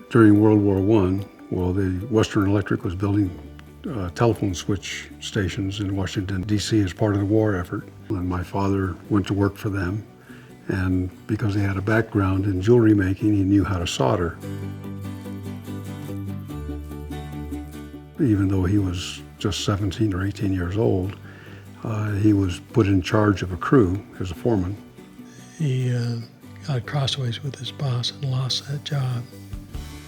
During World War I, well, the Western Electric was building telephone switch stations in Washington, D.C. as part of the war effort. And my father went to work for them, and because he had a background in jewelry making, he knew how to solder. Even though he was just 17 or 18 years old, he was put in charge of a crew as a foreman. He got crossways with his boss and lost that job.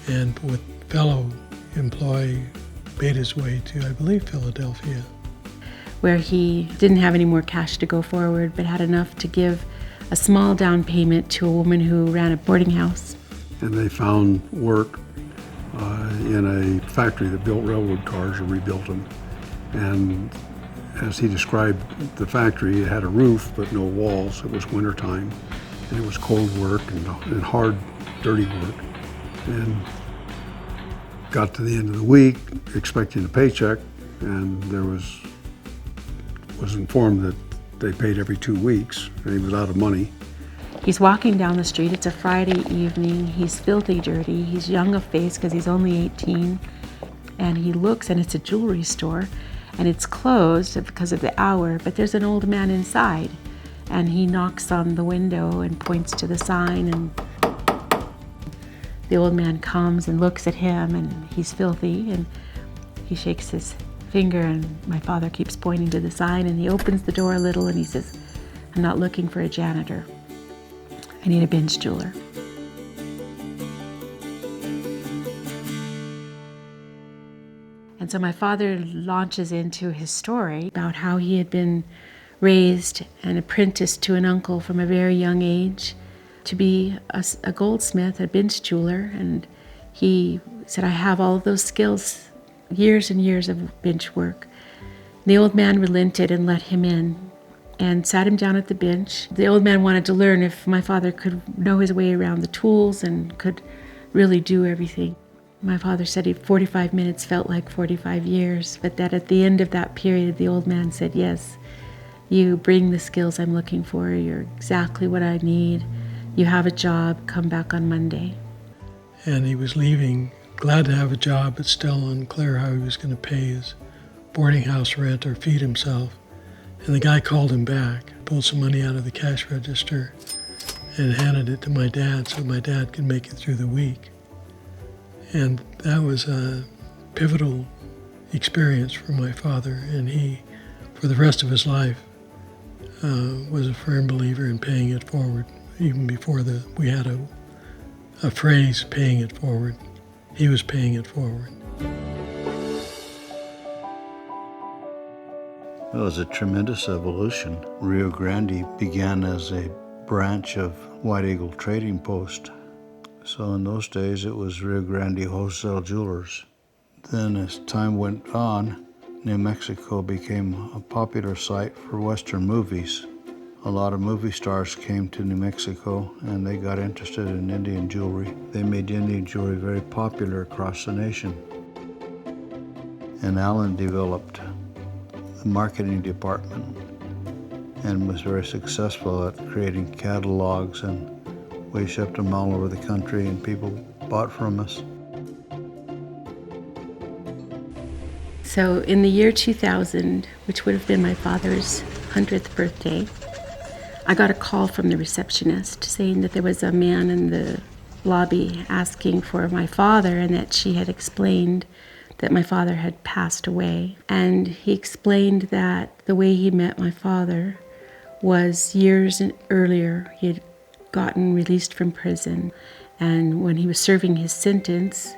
And with fellow employee, made his way to, I believe, Philadelphia, where he didn't have any more cash to go forward, but had enough to give a small down payment to a woman who ran a boarding house. And they found work in a factory that built railroad cars or rebuilt them. And as he described the factory, it had a roof but no walls. It was wintertime, and it was cold work and hard, dirty work. And got to the end of the week expecting a paycheck, and was informed that they paid every 2 weeks, and he was out of money. He's walking down the street. It's a Friday evening. He's filthy dirty. He's young of face because he's only 18. And he looks, and it's a jewelry store, and it's closed because of the hour, but there's an old man inside. And he knocks on the window and points to the sign, and the old man comes and looks at him, and he's filthy, and he shakes his finger, and my father keeps pointing to the sign, and he opens the door a little, and he says, "I'm not looking for a janitor. I need a binge jeweler." And so my father launches into his story about how he had been raised and apprenticed to an uncle from a very young age to be a goldsmith, a binge jeweler. And he said, "I have all of those skills, years and years of bench work." The old man relented and let him in and sat him down at the bench. The old man wanted to learn if my father could know his way around the tools and could really do everything. My father said 45 minutes felt like 45 years, but that at the end of that period, the old man said, "Yes, you bring the skills I'm looking for. You're exactly what I need. You have a job, come back on Monday." and he was leaving, glad to have a job, but still unclear how he was going to pay his boarding house rent or feed himself. And the guy called him back, pulled some money out of the cash register, and handed it to my dad so my dad could make it through the week. And that was a pivotal experience for my father, and he, for the rest of his life, was a firm believer in paying it forward. Even before we had a phrase, paying it forward, he was paying it forward. It was a tremendous evolution. Rio Grande began as a branch of White Eagle Trading Post. So in those days, it was Rio Grande Wholesale Jewelers. Then as time went on, New Mexico became a popular site for Western movies. A lot of movie stars came to New Mexico and they got interested in Indian jewelry. They made Indian jewelry very popular across the nation. And Alan developed the marketing department and was very successful at creating catalogs, and we shipped them all over the country and people bought from us. So in the year 2000, which would have been my father's 100th birthday, I got a call from the receptionist saying that there was a man in the lobby asking for my father, and that she had explained that my father had passed away. And he explained that the way he met my father was years earlier. He had gotten released from prison, and when he was serving his sentence,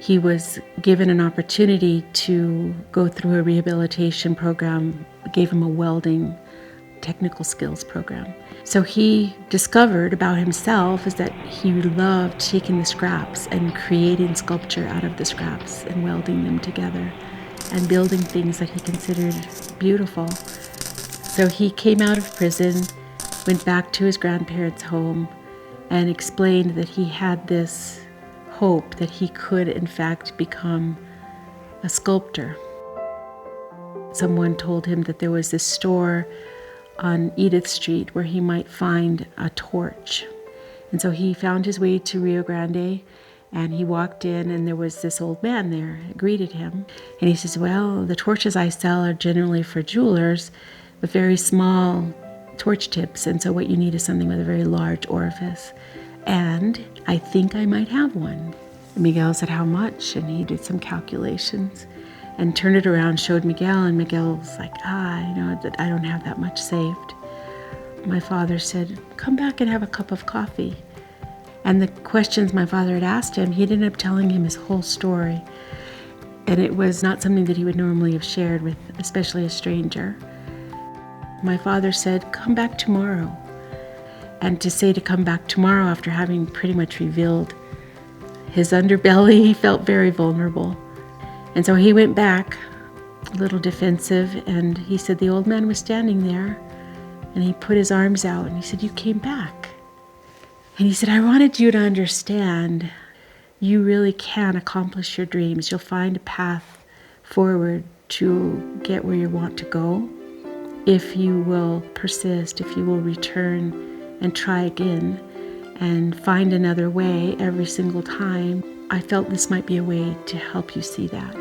he was given an opportunity to go through a rehabilitation program, gave him a welding technical skills program. So he discovered about himself is that he loved taking the scraps and creating sculpture out of the scraps and welding them together and building things that he considered beautiful. So he came out of prison, went back to his grandparents' home, and explained that he had this hope that he could in fact become a sculptor. Someone told him that there was this store on Edith Street where he might find a torch. And so he found his way to Rio Grande, and he walked in, and there was this old man there, greeted him. And he says, well, the torches I sell are generally for jewelers with very small torch tips, and so what you need is something with a very large orifice. And I think I might have one. And Miguel said, how much? And he did some calculations and turned it around, showed Miguel, and Miguel was like, I don't have that much saved. My father said, come back and have a cup of coffee. And the questions my father had asked him, he ended up telling him his whole story. And it was not something that he would normally have shared with, especially a stranger. My father said, come back tomorrow. And to say to come back tomorrow after having pretty much revealed his underbelly, he felt very vulnerable. And so he went back, a little defensive, and he said the old man was standing there, and he put his arms out, and he said, you came back. And he said, I wanted you to understand you really can accomplish your dreams. You'll find a path forward to get where you want to go if you will persist, if you will return and try again and find another way every single time. I felt this might be a way to help you see that.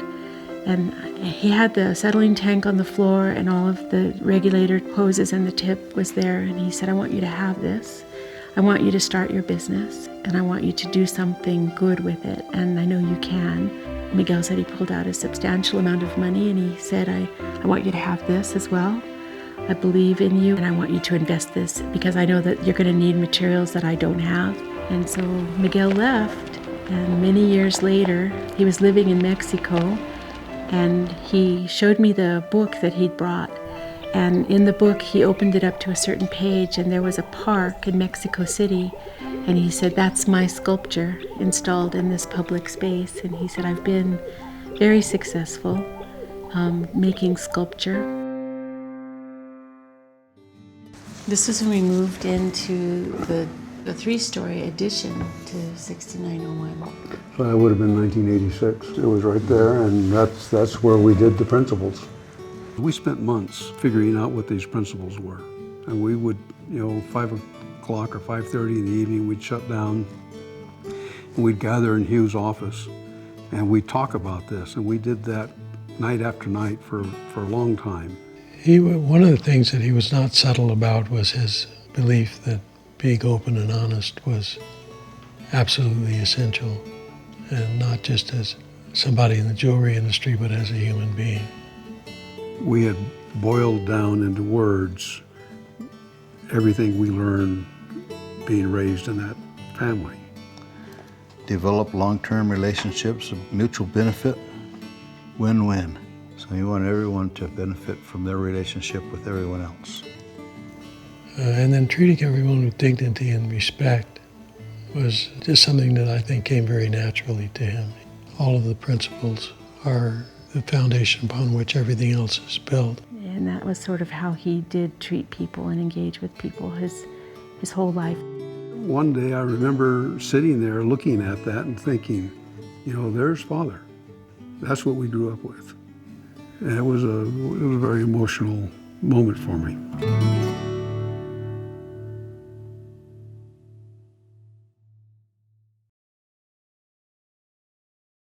And he had the acetylene tank on the floor, and all of the regulator hoses and the tip was there. And he said, I want you to have this. I want you to start your business, and I want you to do something good with it, and I know you can. Miguel said he pulled out a substantial amount of money, and he said, I want you to have this as well. I believe in you, and I want you to invest this because I know that you're going to need materials that I don't have. And so Miguel left, and many years later, he was living in Mexico, and he showed me the book that he'd brought. And in the book, he opened it up to a certain page, and there was a park in Mexico City. And he said, that's my sculpture installed in this public space. And he said, I've been very successful making sculpture. This was when we moved into the 3-story addition to 6901. So that would have been 1986. It was right there, and that's where we did the principles. We spent months figuring out what these principles were. And we would, 5 o'clock or 5:30 in the evening, we'd shut down and we'd gather in Hugh's office and we'd talk about this. And we did that night after night for a long time. One of the things that he was not subtle about was his belief that being open and honest was absolutely essential, and not just as somebody in the jewelry industry, but as a human being. We had boiled down into words everything we learned being raised in that family. Develop long-term relationships of mutual benefit, win-win. So you want everyone to benefit from their relationship with everyone else. And then treating everyone with dignity and respect was just something that I think came very naturally to him. All of the principles are the foundation upon which everything else is built. And that was sort of how he did treat people and engage with people his whole life. One day I remember sitting there looking at that and thinking, there's Father. That's what we grew up with. And it was a very emotional moment for me.